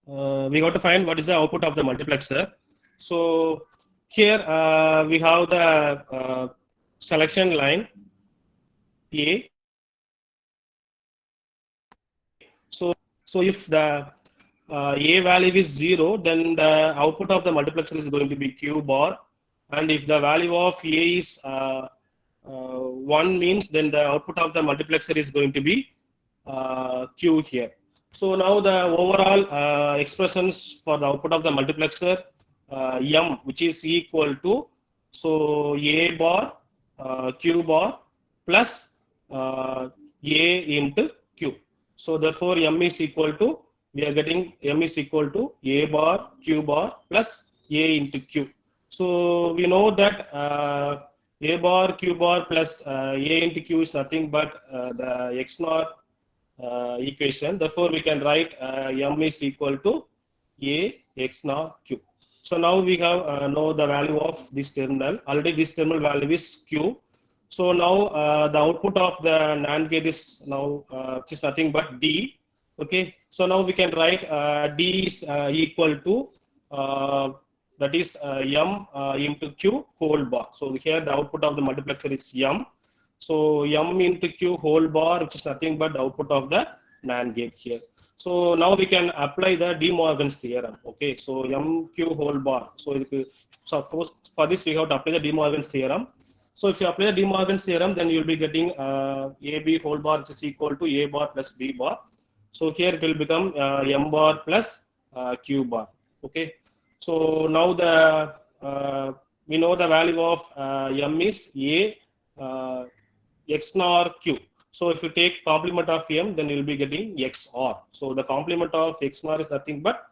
we got to find what is the output of the multiplexer. So here we have the selection line A. So if the A value is 0, then the output of the multiplexer is going to be Q bar, and if the value of A is 1 means, then the output of the multiplexer is going to be Q here. So now the overall expressions for the output of the multiplexer M, which is equal to, so A bar Q bar plus A into Q. So therefore M is equal to, we are getting M is equal to A bar Q bar plus A into Q. So we know that A bar Q bar plus A into Q is nothing but the X NOR equation. Therefore we can write M is equal to A X NOR Q. So now we have know the value of this terminal. Already this terminal value is Q. So now the output of the NAND gate is now which is nothing but D. Okay. So now we can write D is equal to that is M into Q whole bar. So here the output of the multiplexer is M. So M into Q whole bar, which is nothing but the output of the NAND gate here. So now we can apply the De Morgan's theorem. Okay, so MQ whole bar. So for this we have to apply the De Morgan's theorem. So if you apply the De Morgan's theorem, then you will be getting AB whole bar, which is equal to A bar plus B bar. So here it will become M bar plus Q bar. Okay. So now the we know the value of M is A X NOR Q. So if you take complement of M, then you will be getting XOR. So the complement of XOR is nothing but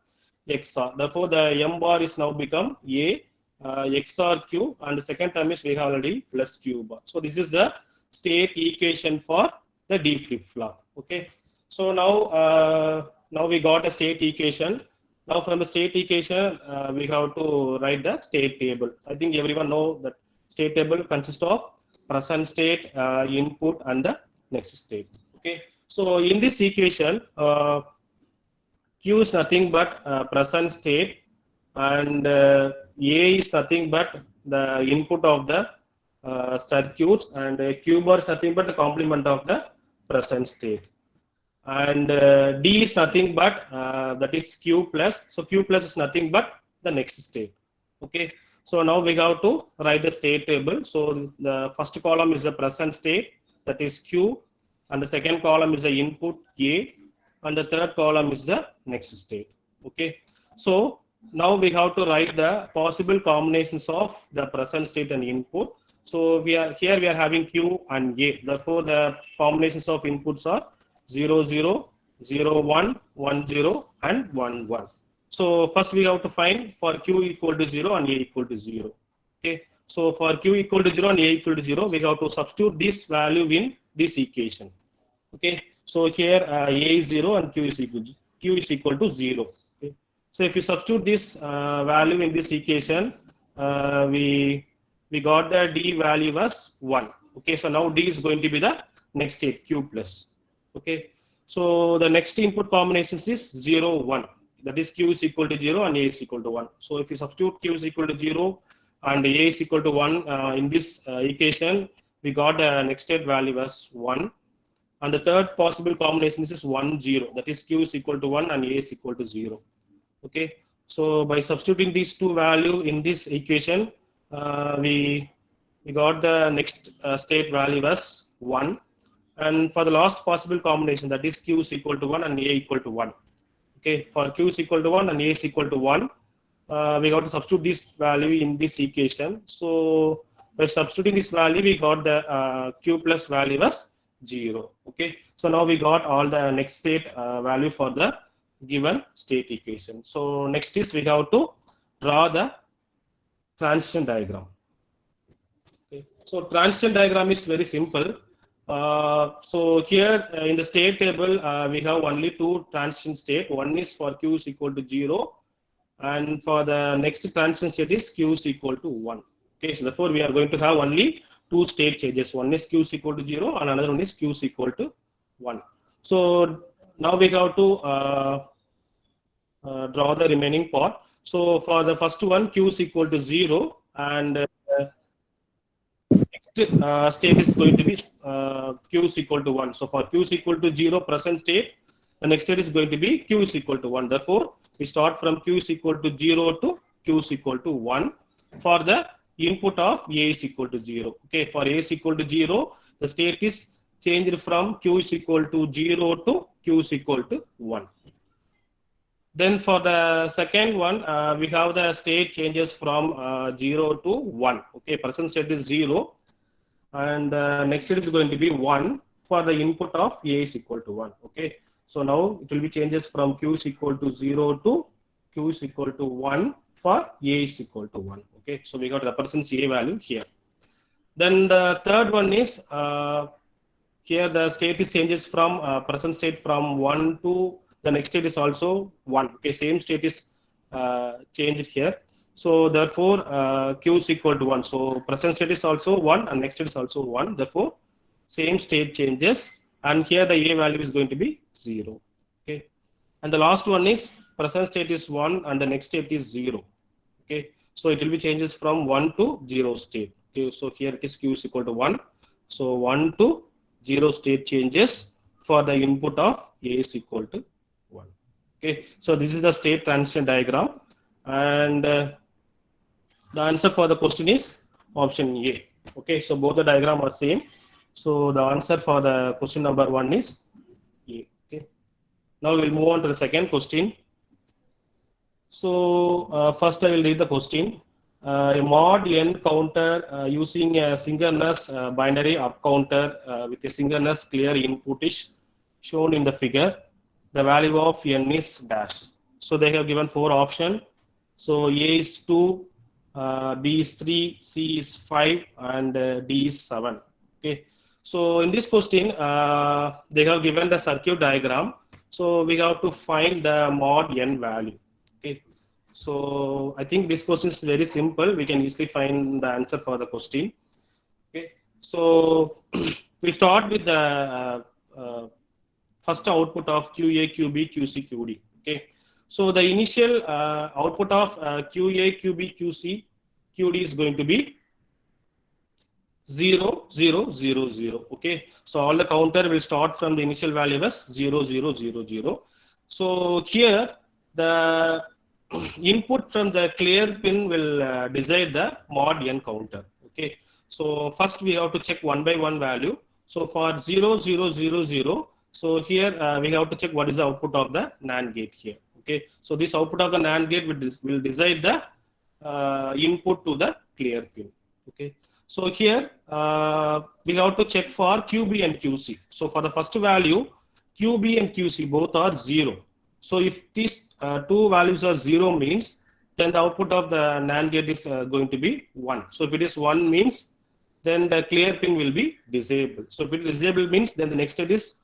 XOR. Therefore, the M bar is now become A XOR Q, and the second term is we have already plus Q bar. So this is the state equation for the D flip flop. Okay. So now we got a state equation. Now from the state equation, we have to write the state table. I think everyone know that state table consists of present state, input, and the next state. Okay. So in this equation, Q is nothing but present state, and A is nothing but the input of the circuits, and Q bar is nothing but the complement of the present state, and D is nothing but that is Q plus. So Q plus is nothing but the next state. Okay. So now we have to write the state table. So the first column is the present state, that is Q, and the second column is the input A, and the third column is the next state. Okay. So now we have to write the possible combinations of the present state and input. So we are having Q and A. Therefore, the combinations of inputs are 0, 0, 0, 1, 1, 0, and 1, 1. So first we have to find for Q equal to 0 and A equal to 0. Okay. So for Q equal to 0 and A equal to 0, we have to substitute this value in this equation. Okay. So here A is 0 and Q is equal to 0. Okay. So if you substitute this value in this equation, we got the D value as 1. Okay. So now D is going to be the next state, Q plus. Okay. So the next input combinations is 0, 1. That is Q is equal to 0 and A is equal to 1. So if you substitute Q is equal to 0 and A is equal to 1 in this equation, we got the next state value as 1. And the third possible combination is 1, 0. That is Q is equal to 1 and A is equal to 0. Okay. So by substituting these two values in this equation, we got the next state value as 1. And for the last possible combination, that is Q is equal to 1 and A equal to 1. Okay, for Q is equal to 1 and A is equal to 1, we got to substitute this value in this equation. So by substituting this value, we got the Q plus value as 0. Okay, so now we got all the next state value for the given state equation. So next is we have to draw the transition diagram. Okay, so transition diagram is very simple. So here in the state table, we have only two transition state. One is for Q is equal to 0, and for the next transition state is Q is equal to 1. Okay, so therefore we are going to have only two state changes. One is Q is equal to 0 and another one is Q is equal to 1. So now we have to draw the remaining part. So for the first one, Q is equal to 0, and next state is going to be Q is equal to 1. So for Q is equal to 0 present state, the next state is going to be Q is equal to 1. Therefore, we start from Q is equal to 0 to Q is equal to 1 for the input of A is equal to 0. Okay, for A is equal to 0, the state is changed from Q is equal to 0 to Q is equal to 1. Then for the second one, we have the state changes from 0 to 1. Okay, present state is 0, and the next state is going to be 1 for the input of A is equal to 1. Okay, so now it will be changes from Q is equal to 0 to Q is equal to 1 for A is equal to 1. Okay, so we got represents A value here. Then the third one is here the state is changes from present state from 1 to the next state is also 1. Okay, same state is changed here. So therefore, Q is equal to 1. So present state is also 1 and next state is also 1. Therefore, same state changes, and here the A value is going to be 0. Okay, and the last one is present state is 1 and the next state is 0. Okay, so it will be changes from 1 to 0 state. Okay, so here it is Q is equal to 1. So 1 to 0 state changes for the input of A is equal to 1. Okay, so this is the state transition diagram, and the answer for the question is option A. Okay, so both the diagram are same. So the answer for the question number 1 is A. Okay, now we'll move on to the second question. So first I will read the question. A mod n counter using a synchronous binary up counter with a synchronous clear input is shown in the figure. The value of n is dash. So they have given 4 options. So A is 2, B is 3, C is 5, and D is 7. Okay. So in this question, they have given the circuit diagram. So we have to find the mod n value. Okay. So I think this question is very simple. We can easily find the answer for the question. Okay. So we start with the first output of QA, QB, QC, QD. Okay. So the initial output of QA, QB, QC, QD is going to be 0, 0, 0, 0. Okay. So all the counter will start from the initial value as 0, 0, 0, 0. So here the input from the clear pin will decide the mod n counter. Okay. So first we have to check one by one value. So for 0, 0, 0, 0. So here we have to check what is the output of the NAND gate here. Okay. So this output of the NAND gate will decide the input to the clear pin. Okay. So here we have to check for QB and QC. So for the first value, QB and QC both are 0. So if these two values are 0 means, then the output of the NAND gate is going to be 1. So if it is 1 means, then the clear pin will be disabled. So if it is disabled means, then the next state is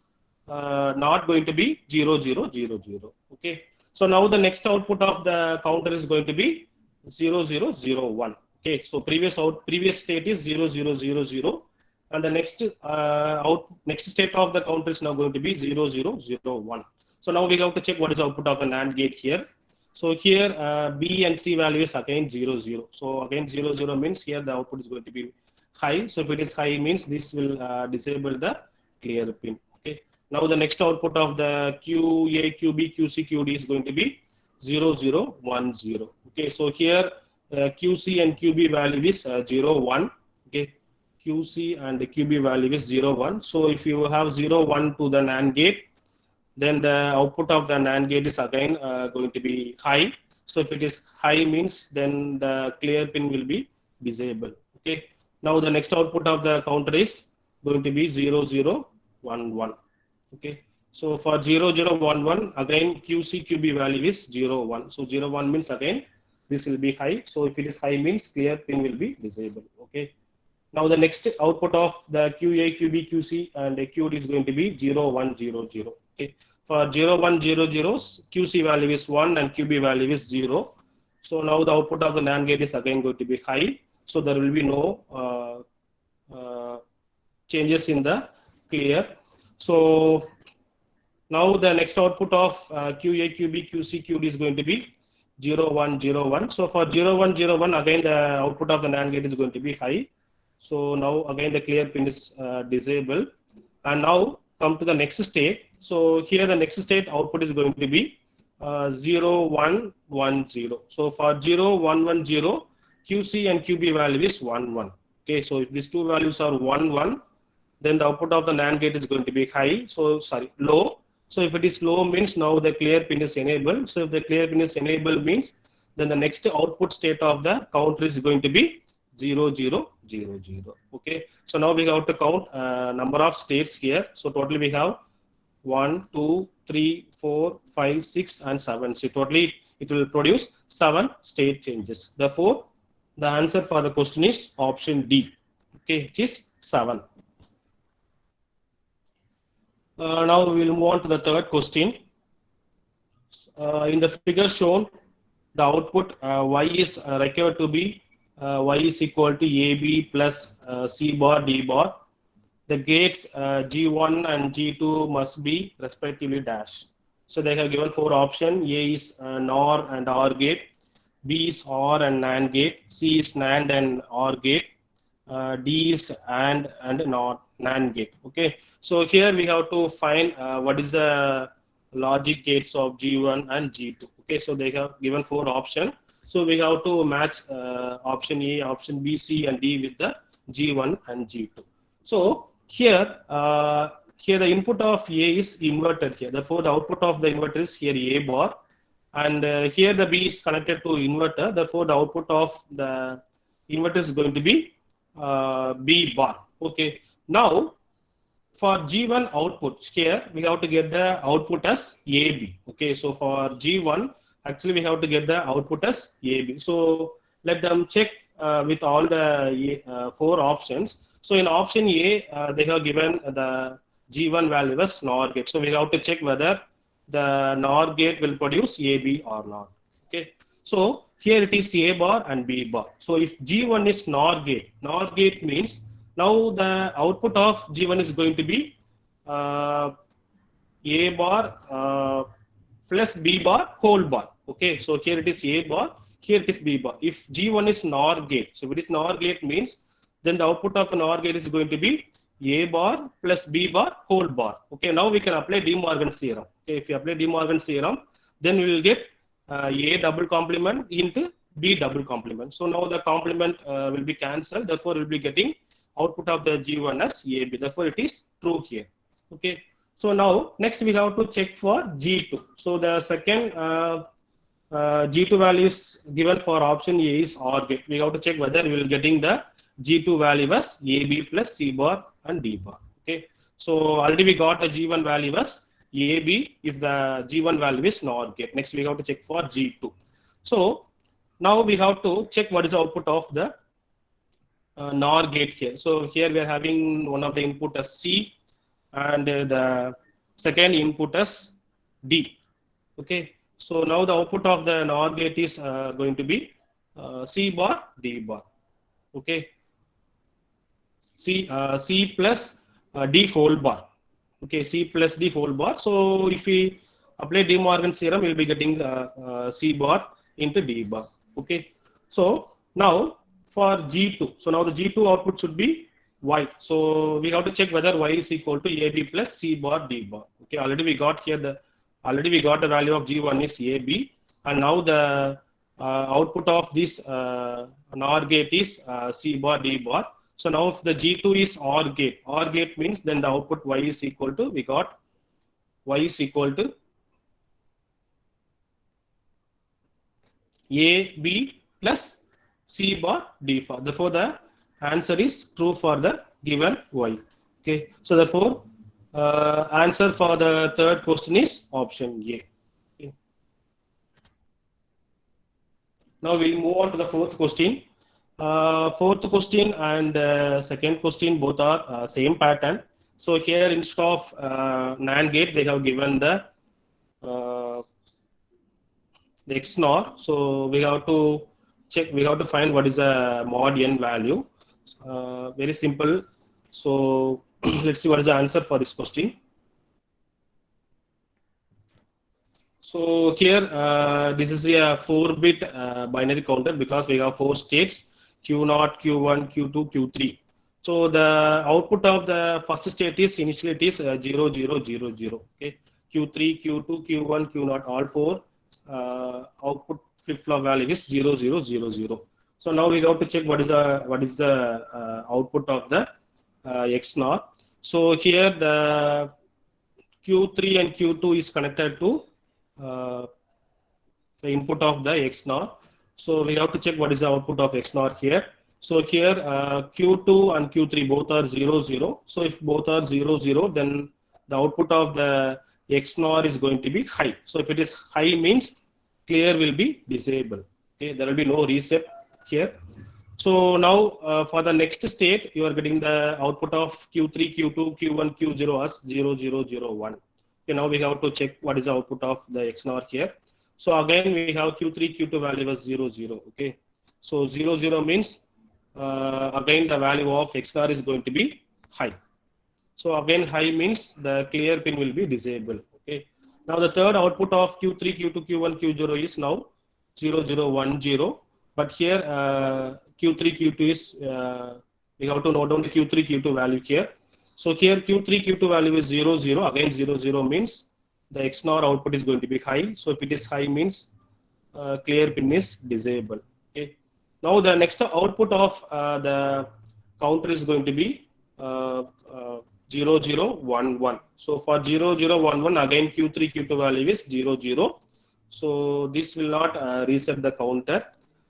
not going to be 0, 0, 0, 0. Okay. So now the next output of the counter is going to be 0, 0, 0, 1. Okay. So previous state is 0, 0, 0, 0. And the next next state of the counter is now going to be 0, 0, 0, 1. So now we have to check what is the output of a NAND gate here. So here B and C value is again 0, 0. So again 0, 0 means here the output is going to be high. So if it is high means this will disable the clear pin. Okay. Now the next output of the QA, QB, QC, QD is going to be 0, 0, 1, 0. Okay. So here QC and QB value is 0, 1. Okay. QC and the QB value is 0, 1. So if you have 0, 1 to the NAND gate, then the output of the NAND gate is again going to be high. So if it is high means then the clear pin will be disabled. Okay. Now the next output of the counter is going to be 0, 0, 1, 1. Okay. So for 0, 0, 1, 1 again QC, QB value is 0, 1. So 0, 1 means again this will be high. So if it is high means clear pin will be disabled. Okay. Now the next output of the QA, QB, QC and QD is going to be 0, 1, 0, 0. Okay. For 0, 1, 0, 0, QC value is 1 and QB value is 0. So now the output of the NAND gate is again going to be high. So there will be no changes in the clear. So Now the next output of QA, QB, QC, QD is going to be 0, 1, 0, 1. So for 0, 1, 0, 1, again the output of the NAND gate is going to be high. So now again the clear pin is disabled. And now come to the next state. So here the next state output is going to be 0, 1, 1, 0. So for 0, 1, 1, 0, QC and QB value is 1, 1. Okay, so if these two values are 1, 1, then the output of the NAND gate is going to be high. So sorry, low. So if it is low means now the clear pin is enabled. So if the clear pin is enabled means then the next output state of the counter is going to be 0, 0, 0, 0. Okay. So now we have to count number of states here. So totally we have 1, 2, 3, 4, 5, 6 and 7. So totally it will produce 7 state changes. Therefore, the answer for the question is option D. Okay, which is 7. Now we will move on to the third question. In the figure shown, the output y is required to be y is equal to AB plus C bar D bar. The gates G1 and G2 must be respectively dash. So they have given 4 options. A is NOR and OR gate. B is OR and NAND gate. C is NAND and OR gate. D is AND and not NAND gate. Okay, so here we have to find what is the logic gates of G1 and G2. Okay, so they have given 4 options. So we have to match option A, option B, C, and D with the G1 and G2. So here, here the input of A is inverted here. Therefore, the output of the inverter is here A bar, and here the B is connected to inverter. Therefore, the output of the inverter is going to be B bar. Okay. Now, for G1 output here, we have to get the output as AB. Okay. So for G1, actually we have to get the output as AB. So let them check with all the 4 options. So in option A, they have given the G1 value as NOR gate. So we have to check whether the NOR gate will produce AB or not. Okay. So here it is A bar and B bar. So if G1 is NOR gate means now the output of G1 is going to be A bar plus B bar whole bar. Okay, so here it is A bar, here it is B bar. If G1 is NOR gate, so if it is NOR gate means then the output of the NOR gate is going to be A bar plus B bar whole bar. Okay, now we can apply De Morgan's theorem. Okay, if you apply De Morgan's theorem, then we will get A double complement into B double complement. So now the complement will be cancelled. Therefore, we will be getting output of the G1 as AB. Therefore, it is true here. Okay. So now next we have to check for G2. So the second G2 value is given for option A is OR gate. We have to check whether we will getting the G2 value as AB plus C bar and D bar. Okay. So already we got the G1 value as AB if the G1 value is NOR gate. Next we have to check for G2. So now we have to check what is the output of the NOR gate here. So here we are having one of the input as C and the second input as D. Okay. So now the output of the NOR gate is going to be C bar, D bar. Okay. C plus D whole bar. Okay, C plus D whole bar. So if we apply De Morgan's theorem, we will be getting C bar into D bar. Okay. So now for G2, so now the G2 output should be Y. So we have to check whether Y is equal to AB plus C bar D bar. Okay, already we got the value of G1 is AB, and now the output of this NOR gate is C bar D bar. So now if the G2 is OR gate means then the output Y is equal to, we got Y is equal to AB plus C bar D bar. Therefore, the answer is true for the given Y. Okay. So therefore, answer for the third question is option A. Okay. Now we will move on to the fourth question. Fourth question and second question both are same pattern. So here instead of NAND gate, they have given the XNOR. So we have to check, we have to find what is a mod n value. Very simple. So let's see what is the answer for this question. So here this is a 4-bit binary counter because we have 4 states Q0, Q1, Q2, Q3. So the output of the first state is initially it is 0, 0, 0, 0. Okay, Q3, Q2, Q1, Q0, all 4 output flip-flop value is 0, 0, 0, 0. So now we have to check what is the output of the XNOR. So here the Q3 and Q2 is connected to uh, the input of the XNOR. So we have to check what is the output of XNOR here. So here Q2 and Q3 both are 0, 0. So if both are 0, 0, then the output of the XNOR is going to be high. So if it is high means clear will be disabled. Okay, there will be no reset here. So now for the next state, you are getting the output of Q3, Q2, Q1, Q0 as 0, 0, 0, 1. Okay, now we have to check what is the output of the XNOR here. So again, we have Q3, Q2 value was 0, 0. Okay, so 0, 0 means again the value of XNOR is going to be high. So again, high means the clear pin will be disabled. Okay. Now the third output of Q3, Q2, Q1, Q0 is now 0, 0, 1, 0. But here Q3, Q2 is, we have to note down the Q3, Q2 value here. So here Q3, Q2 value is 0, 0. Again 0, 0 means the XNOR output is going to be high. So if it is high means clear pin is disabled. Okay. Now the next output of the counter is going to be uh, uh, 0, 0, 1, 1. So for 0, 0, 1, 1 again Q3, Q2 value is 0, 0. So this will not reset the counter.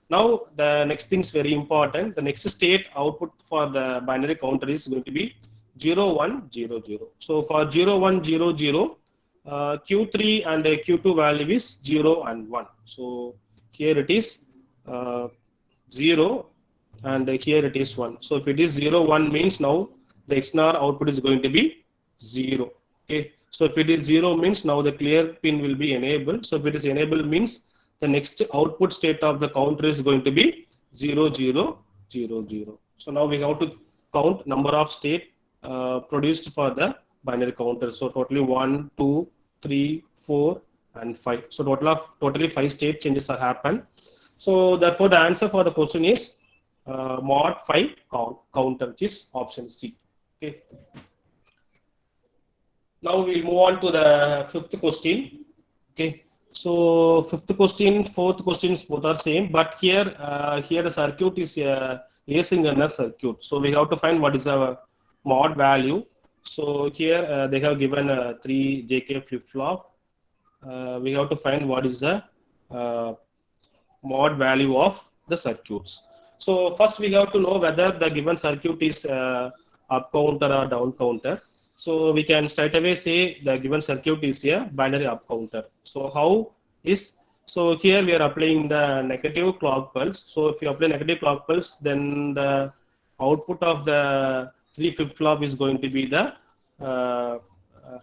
Now the next thing is very important. The next state output for the binary counter is going to be 0, 1, 0, 0. So for 0, 1, 0, 0, Q3 and Q2 value is 0 and 1. So here it is 0 and here it is 1. So if it is 0, 1 means now the XNOR output is going to be 0. Okay. So if it is 0 means now the clear pin will be enabled. So if it is enabled means the next output state of the counter is going to be 0, 0, 0, 0. So now we have to count number of state produced for the binary counter. So totally 1, 2, 3, 4 and 5. So totally 5 state changes are happened. So therefore the answer for the question is mod 5 counter, which is option C. Okay. Now we'll move on to the fifth question. Okay. So fifth question, fourth questions both are same, but here the circuit is asynchronous circuit. So we have to find what is our mod value. So here they have given 3 JK flip flop. We have to find what is the mod value of the circuits. So first we have to know whether the given circuit is up counter or down counter. So we can straight away say the given circuit is a binary up counter. So how is, so here we are applying the negative clock pulse. So if you apply negative clock pulse, then the output of the 3 flip flop is going to be the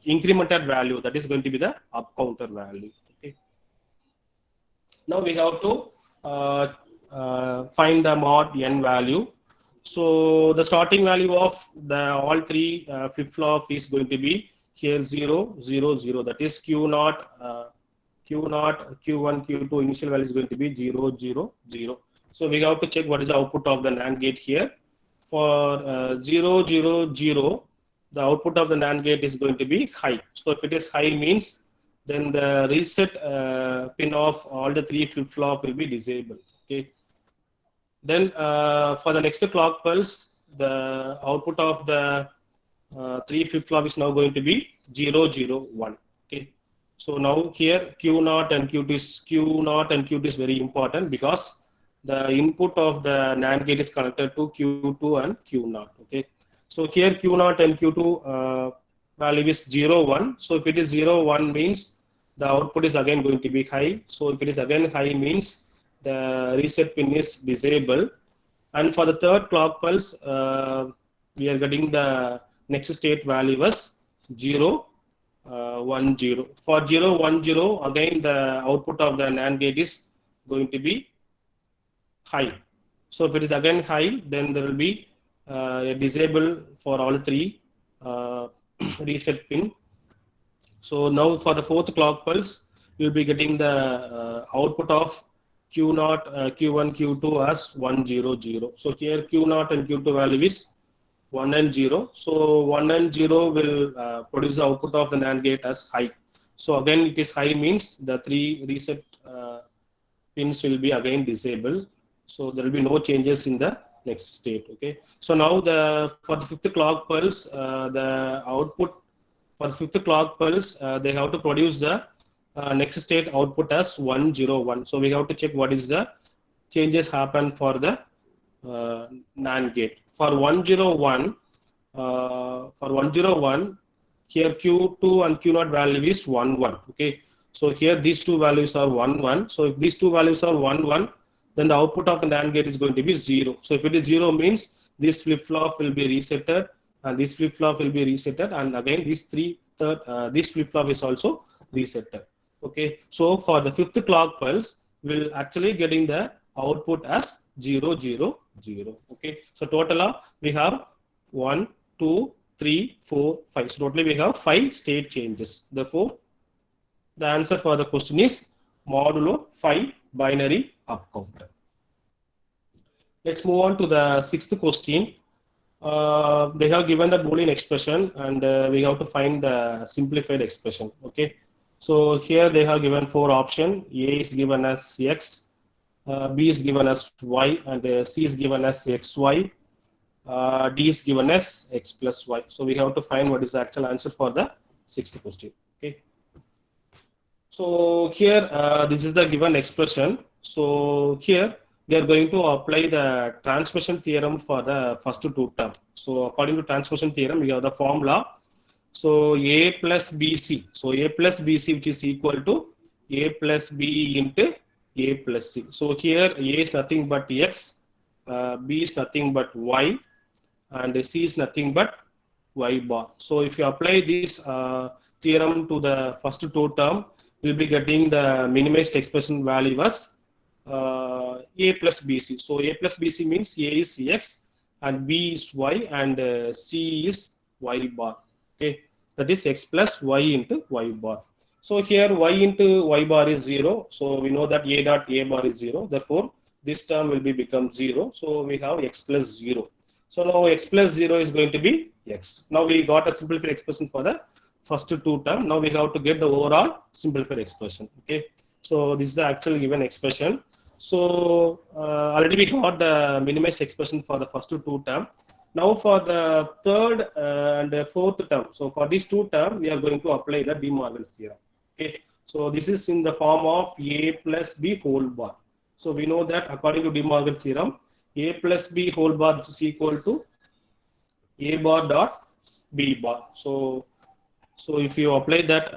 incremented value, that is going to be the up counter value. Okay. Now we have to find the mod n value. So the starting value of the all 3 flip flop is going to be here 0, 0, 0. That is Q0, Q0, Q1, Q2. Initial value is going to be 0, 0, 0. So we have to check what is the output of the NAND gate here. For 0, 0, 0, the output of the NAND gate is going to be high. So if it is high means then the reset pin of all the 3 flip flop will be disabled. Okay. Then for the next clock pulse, the output of the 3 flip flop is now going to be 0, 0, 1. Okay. So now here Q0 and Q2 is very important because the input of the NAND gate is connected to Q2 and Q0. Okay. So here Q0 and Q2 value is 0, 1. So if it is 0, 1 means the output is again going to be high. So if it is again high means the reset pin is disabled. And for the third clock pulse, we are getting the next state value was 0, 1, 0. For 0, 1, 0, again the output of the NAND gate is going to be high. So if it is again high, then there will be a disable for all 3 reset pin. So now for the fourth clock pulse, you'll be getting the output of Q0, Q1, Q2 as 1, 0, 0. So here Q0 and Q2 value is 1 and 0. So 1 and 0 will produce the output of the NAND gate as high. So again, it is high means the 3 reset pins will be again disabled. So there will be no changes in the next state. Okay. So now for the 5th clock pulse, the output for the 5th clock pulse, they have to produce the next state output as 101. So we have to check what is the changes happen for the NAND gate. For 101, here Q2 and Q0 value is 1, 1. Okay. So here these two values are 1, 1. So if these two values are 1, 1, then the output of the NAND gate is going to be 0. So if it is 0 means this flip-flop will be resetted and this flip-flop will be resetted, and again this flip-flop is also resetted. Okay. So for the 5th clock pulse, we'll actually getting the output as 0, 0, 0. Okay. So total we have 1, 2, 3, 4, 5. So totally we have 5 state changes. Therefore, the answer for the question is modulo 5 binary up counter. Let's move on to the 6th question. They have given the Boolean expression and we have to find the simplified expression. Okay. So here they have given 4 options. A is given as X, B is given as Y, and C is given as XY. D is given as X plus Y. So we have to find what is the actual answer for the 6th question. Okay. So here, this is the given expression. So here we are going to apply the transmission theorem for the first 2 terms. So according to transmission theorem, we have the formula. So A plus BC. So A plus BC, which is equal to A plus B into A plus C. So here A is nothing but X, B is nothing but Y, and C is nothing but Y bar. So if you apply this theorem to the first 2 terms, we'll be getting the minimized expression value as A plus BC. So A plus BC means A is X and B is Y and C is Y bar. Okay, that is X plus Y into Y bar. So here Y into Y bar is 0. So we know that A dot A bar is 0. Therefore, this term will become 0. So we have X plus 0. So now X plus 0 is going to be X. Now we got a simplified expression for the first 2 terms. Now we have to get the overall simplified expression. Okay. So this is the actual given expression. So already we got the minimized expression for the first 2 terms. Now for the 3rd and 4th term. So for these 2 terms, we are going to apply the De Morgan's theorem. Okay. So this is in the form of A plus B whole bar. So we know that according to De Morgan's theorem, A plus B whole bar is equal to A bar dot B bar. So if you apply that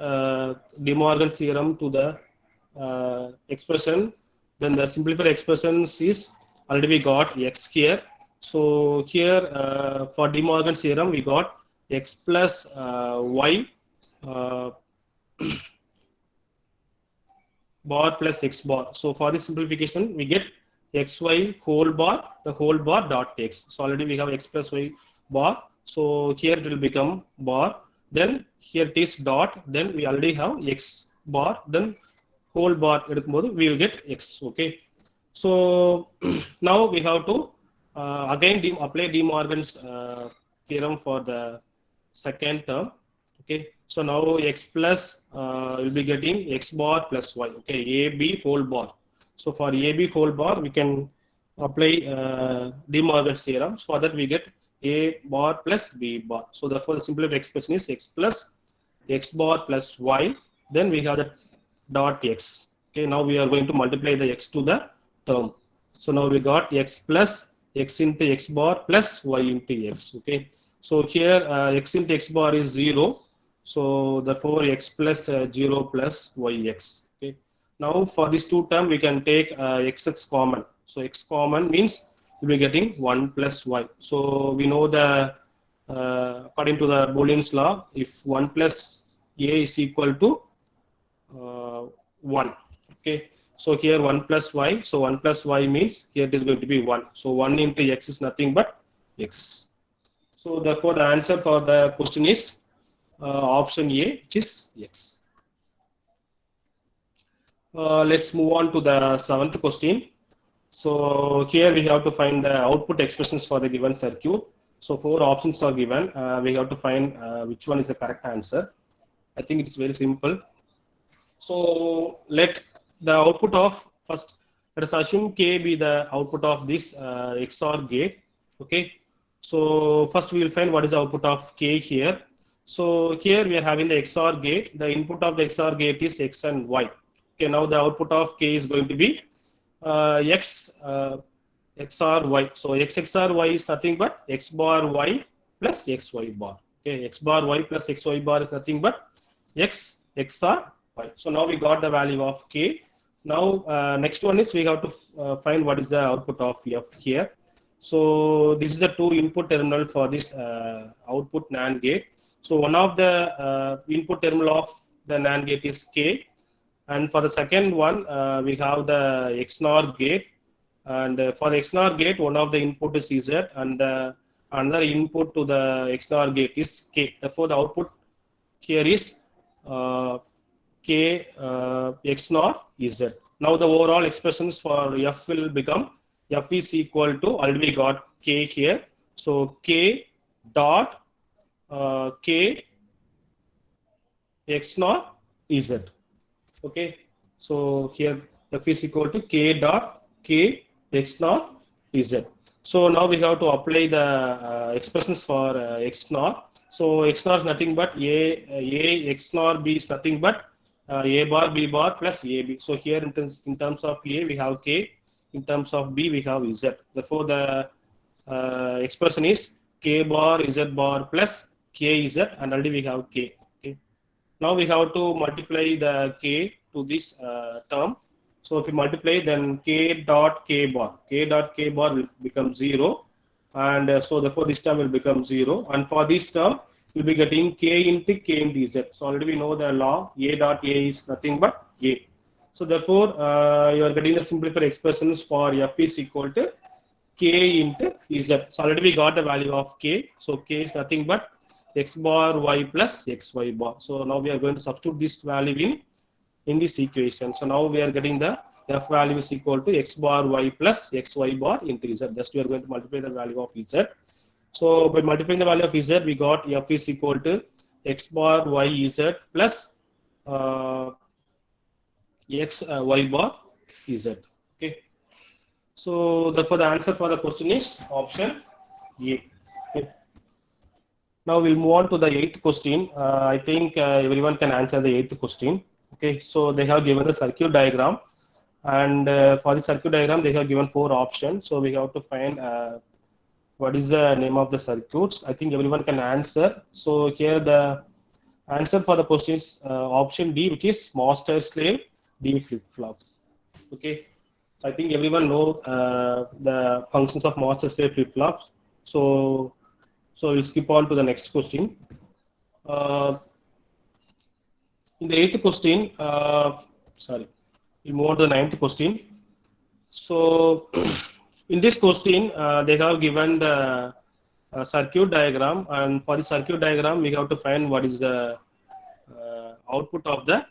De Morgan's theorem to the expression, then the simplified expressions is already we got X here. So here for De Morgan's theorem, we got X plus Y bar plus X bar. So for this simplification, we get XY whole bar, the whole bar dot X. So already we have X plus Y bar. So here it will become bar. Then here it is dot. Then we already have X bar. Then whole bar we will get X. Okay. So now we have to again apply De Morgan's theorem for the 2nd term. Okay. So now X plus will be getting X bar plus Y. Okay. AB whole bar. So for AB whole bar, we can apply De Morgan's theorem. So for that we get A bar plus B bar. So therefore the simplified expression is X plus X bar plus Y. Then we have the dot X. Okay. Now we are going to multiply the X to the term. So now we got X plus X into X bar plus Y into X. Okay. So here X into X bar is 0. So therefore X plus 0 plus YX. Okay. Now for this 2 term, we can take XX common. So X common means we'll be getting 1 plus Y. So we know the according to the Boolean's law, if 1 plus A is equal to 1. Okay. So here 1 plus Y. So 1 plus Y means here it is going to be 1. So 1 into X is nothing but X. So therefore the answer for the question is option A, which is X. Let's move on to the seventh question. So here we have to find the output expressions for the given circuit. So four options are given. We have to find which one is the correct answer. I think it's very simple. So let the output of first, let us assume K be the output of this XOR gate. Okay. So first we will find what is the output of K here. So here we are having the XOR gate. The input of the XOR gate is X and Y. Okay. Now the output of K is going to be X XOR Y. So X XOR Y is nothing but X bar Y plus XY bar. Okay. X bar Y plus XY bar is nothing but X XOR Y. So now we got the value of K. Now next one is we have to find what is the output of F here. So this is the two input terminal for this output NAND gate. So one of the input terminal of the NAND gate is K, and for the second one we have the XNOR gate, and for the XNOR gate one of the input is Z, and another input to the XNOR gate is K. Therefore the output here is K XNOR Z. Now the overall expressions for F will become F is equal to, already we got K here, so K dot K XNOR Z. Okay, so here F is equal to K dot K XNOR Z. So now we have to apply the expressions for XNOR. So XNOR is nothing but A XNOR B is nothing but A bar B bar plus AB. So here in terms of A we have K, in terms of B we have Z. Therefore the expression is K bar Z bar plus KZ, and already we have K. Okay. Now we have to multiply the K to this term. So if we multiply, then K dot K bar will become 0, and so therefore this term will become 0, and for this term we'll be getting K into K into Z. So already we know the law, A dot A is nothing but A. So therefore you are getting the simplified expressions for F is equal to K into Z. So already we got the value of K. So K is nothing but X bar Y plus XY bar. So now we are going to substitute this value in this equation. So now we are getting the F value is equal to X bar Y plus XY bar into Z. Just we are going to multiply the value of Z. So by multiplying the value of Z, we got F is equal to X bar Y Z plus X Y bar Z. Okay. So therefore the answer for the question is option A. Okay. Now we'll move on to the eighth question. I think everyone can answer the eighth question. Okay, so they have given the circuit diagram, and for the circuit diagram they have given four options. So we have to find what is the name of the circuits. I think everyone can answer. So here the answer for the question is option D, which is master slave D flip flop. Okay, so I think everyone know the functions of master slave flip flops. So we'll skip on to the next question. In the eighth question, we'll move on to the ninth question. So in this question, they have given the circuit diagram, and for the circuit diagram, we have to find what is the output of the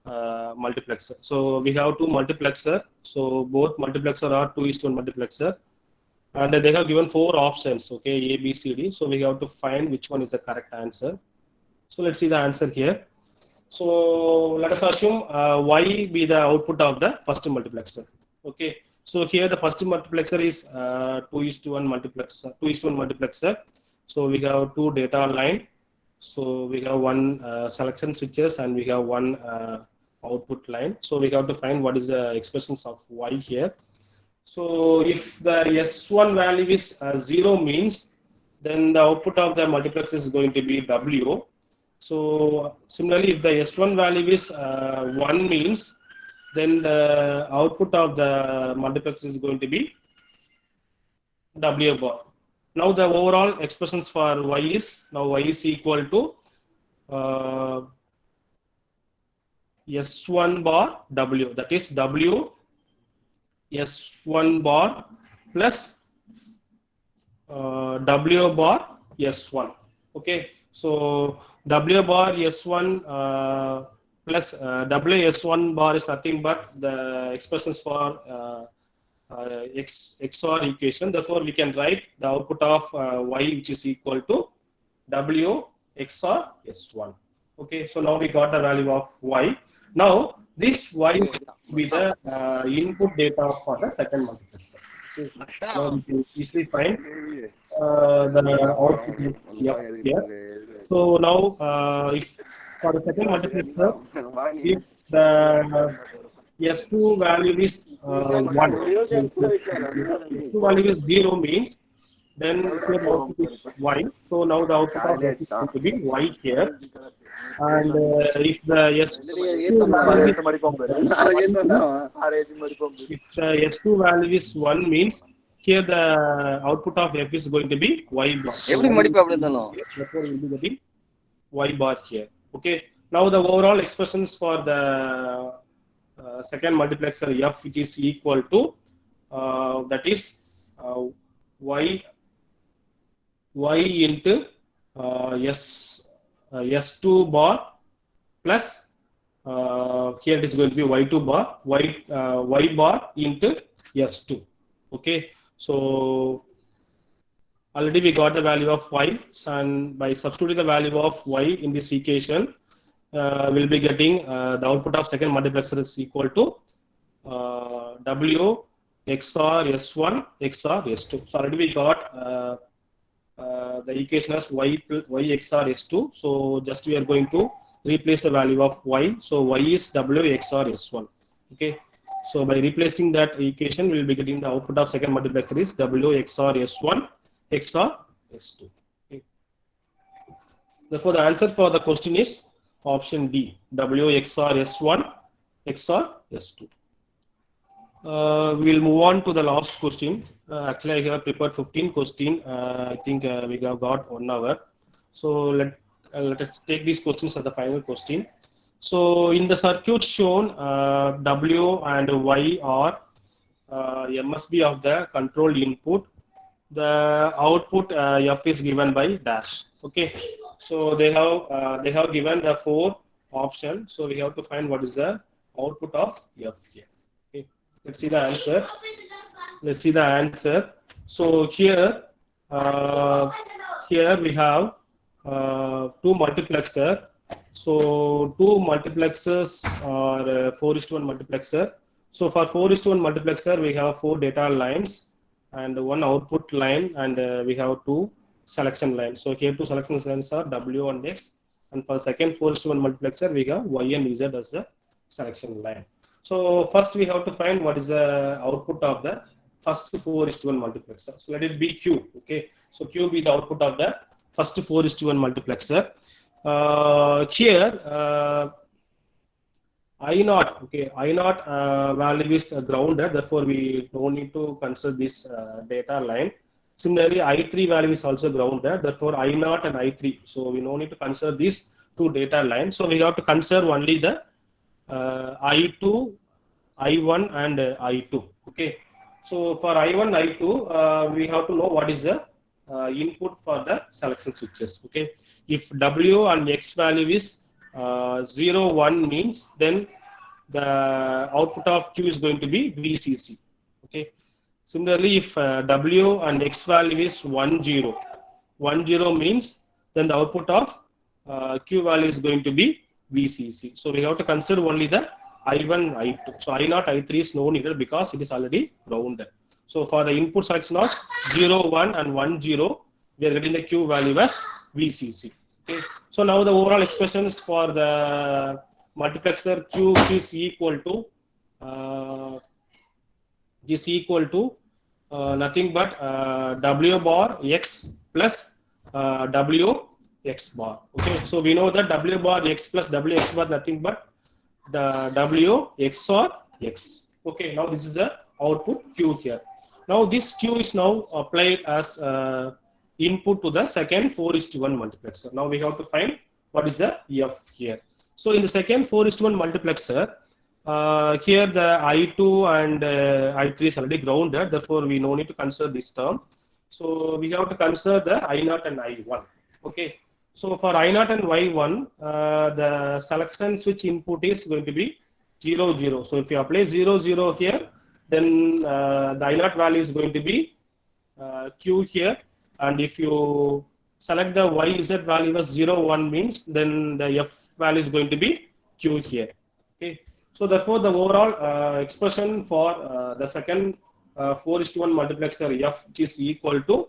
multiplexer. So we have two multiplexer. So both multiplexer are 2:1 multiplexer, and they have given four options. Okay, A, B, C, D. So we have to find which one is the correct answer. So let's see the answer here. So let us assume Y be the output of the first multiplexer. Okay. So here the first multiplexer is 2:1 multiplexer. 2:1 multiplexer. So we have two data line. So we have one selection switches, and we have one output line. So we have to find what is the expressions of Y here. So if the S1 value is 0 means, then the output of the multiplexer is going to be W. So similarly, if the S1 value is 1 means, then the output of the multiplexer is going to be W bar. Now the overall expressions for Y is, now Y is equal to S1 bar W, that is W S1 bar plus W bar S1. Okay, so W bar S1 plus WS1 bar is nothing but the expressions for XOR equation. Therefore, we can write the output of Y, which is equal to W XOR S1. Okay, so now we got the value of Y. Now, this Y will be the input data for the second multiplexer. Okay. Now we can easily find the output is F here. So now, if for the second multiplexer, if the S2 value is 1, S2 value is 0 means then here the output is Y. So now the output of S is going to be Y here. And if the S2 value is if the S2 value is 1 means here the output of F is going to be Y bar. So therefore we'll be getting Y bar here. Okay. Now the overall expressions for the second multiplexer F, which is equal to that is Y into S2 bar plus here it is going to be Y2 bar, Y bar into S2. Okay, so already we got the value of Y, and by substituting the value of Y in this equation, we'll be getting the output of second multiplexer is equal to W XOR S1 XOR S2. So already we got the equation as y XOR S2. So just we are going to replace the value of Y. So Y is W XOR S1. Okay. So by replacing that equation, we will be getting the output of second multiplexer is W XOR S1 XOR S2. Okay. Therefore, the answer for the question is option D, W XOR S1 XOR S2. We'll move on to the last question. Actually, I have prepared 15 questions. I think we have got 1 hour. So let us take these questions as the final question. So in the circuit shown, W and Y are MSB of the control input. The output F is given by dash. Okay. So they have given the 4 options. So we have to find what is the output of F here. Okay. Let's see the answer. Let's see the answer. So here we have 2 multiplexer. So 2 multiplexers are 4:1 multiplexer. So for 4:1 multiplexer, we have 4 data lines and 1 output line, and we have 2 selection lines. So here 2 selection lines are W and X, and for second 4:1 multiplexer, we have Y and Z as the selection line. So first we have to find what is the output of the first 4:1 multiplexer. So let it be Q. Okay. So Q be the output of the first 4:1 multiplexer. Here I naught, okay, I naught value is grounded, therefore we don't need to consider this data line. Similarly, I3 value is also grounded, therefore I naught and I3. So we don't need to consider these 2 data lines. So we have to consider only the I2, I1 and I2. Okay. So for I1, I2, we have to know what is the input for the selection switches. Okay. If W and X value is 0, 1 means then the output of Q is going to be VCC. Okay. Similarly, if W and X value is 1, 0, 1, 0 means then the output of Q value is going to be VCC. So we have to consider only the I1, I2. So I0, I3 is no needed because it is already grounded. So for the input selection of 0, 1 and 1, 0, we are getting the Q value as VCC. Okay. So now the overall expressions for the multiplexer Q is equal to nothing but W bar X plus W X bar. Okay. So we know that W bar X plus W X bar nothing but the W XOR X. Okay. Now this is the output Q here. Now this Q is now applied as input to the second 4:1 multiplexer. Now we have to find what is the F here. So in the second 4:1 multiplexer, here the I2 and I3 is already grounded. Therefore, we no need to consider this term. So we have to consider the I0 and I1. Okay. So for I0 and Y1, the selection switch input is going to be 0, 0. So if you apply 0, 0 here, then the I0 value is going to be Q here. And if you select the YZ value as 0, 1 means, then the F value is going to be Q here. Okay. So therefore, the overall expression for the second 4:1 multiplexer F, which is equal to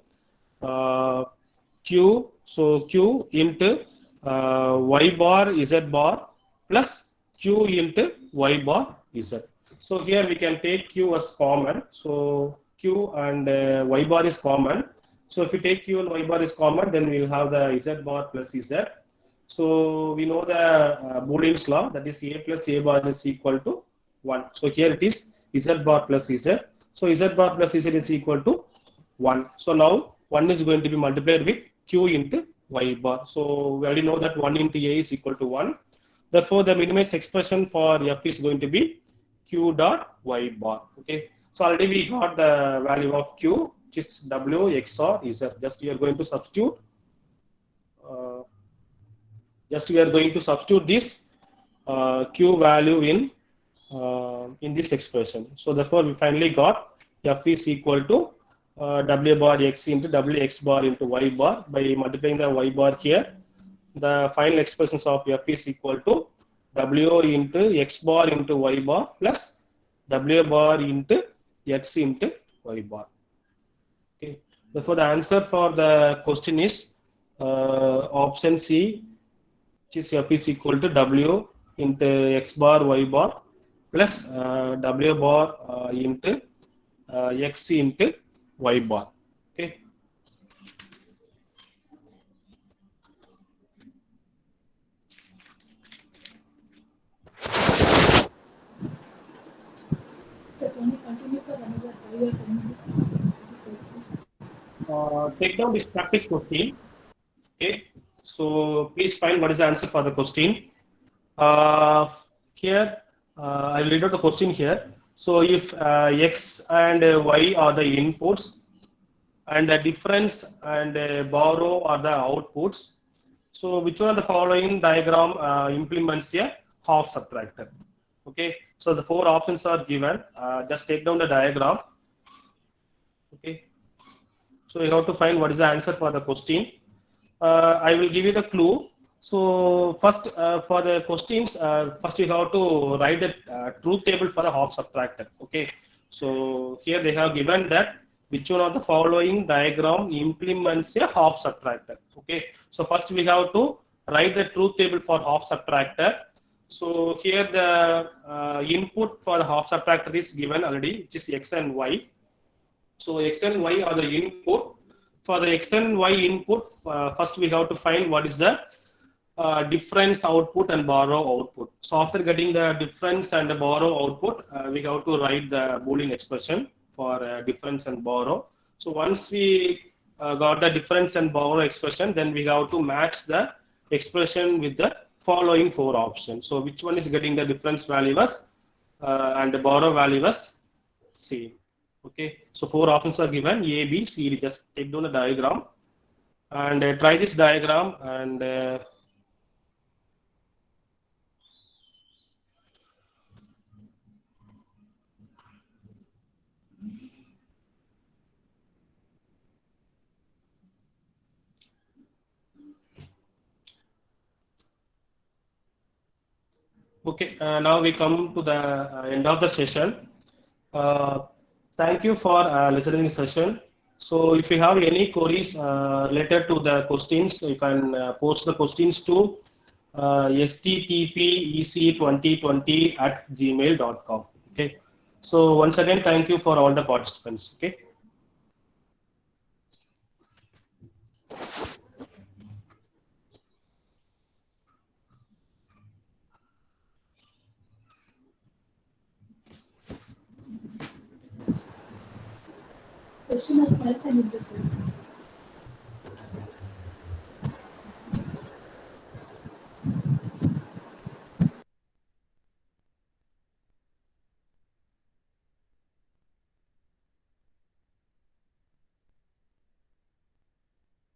Q, so Q into Y bar Z bar plus Q into Y bar Z. So here we can take Q as common. So Q and Y bar is common. So if you take Q and Y bar is common, then we will have the Z bar plus Z. So we know the Boolean's law, that is A plus A bar is equal to 1. So here it is Z bar plus Z. So Z bar plus Z is equal to 1. So now 1 is going to be multiplied with Q into Y bar. So we already know that 1 into A is equal to 1. Therefore, the minimized expression for F is going to be Q dot Y bar. Okay. So already we got the value of Q, which is W XOR Z. Just we are going to substitute. Just we are going to substitute this Q value in this expression. So therefore, we finally got F is equal to W bar X into W X bar into Y bar. By multiplying the Y bar here, the final expressions of F is equal to W into X bar into Y bar plus W bar into X into Y bar. Okay. Therefore, the answer for the question is option C, which is F is equal to W into X bar Y bar plus W bar into X into Y bar. Okay. Can you continue for another 5 or 10 minutes? Is it possible? Take down this practice question. Okay. So please find what is the answer for the question. Here, I will read out the question here. So if X and Y are the inputs and the difference and borrow are the outputs, so which one of the following diagram implements a half subtractor? Okay, so the 4 options are given. Just take down the diagram. Okay, so you have to find what is the answer for the question. I will give you the clue. So first, for the questions, first you have to write the truth table for the half subtractor. Okay, so here they have given that which one of the following diagram implements a half subtractor. Okay, so first we have to write the truth table for half subtractor. So here the input for the half subtractor is given already, which is X and Y. So X and Y are the input. For the X and Y input, first we have to find what is the difference output and borrow output. So after getting the difference and the borrow output, we have to write the Boolean expression for difference and borrow. So once we got the difference and borrow expression, then we have to match the expression with the following 4 options. So which one is getting the difference value as and the borrow value as same. Okay, so 4 options are given: A, B, C, D. Just take down the diagram and try this diagram and okay, now we come to the end of the session. Thank you for listening session. So if you have any queries related to the questions, you can post the questions to sttpec2020@gmail.com. Okay. So once again, thank you for all the participants. Okay. Question has nice and interesting.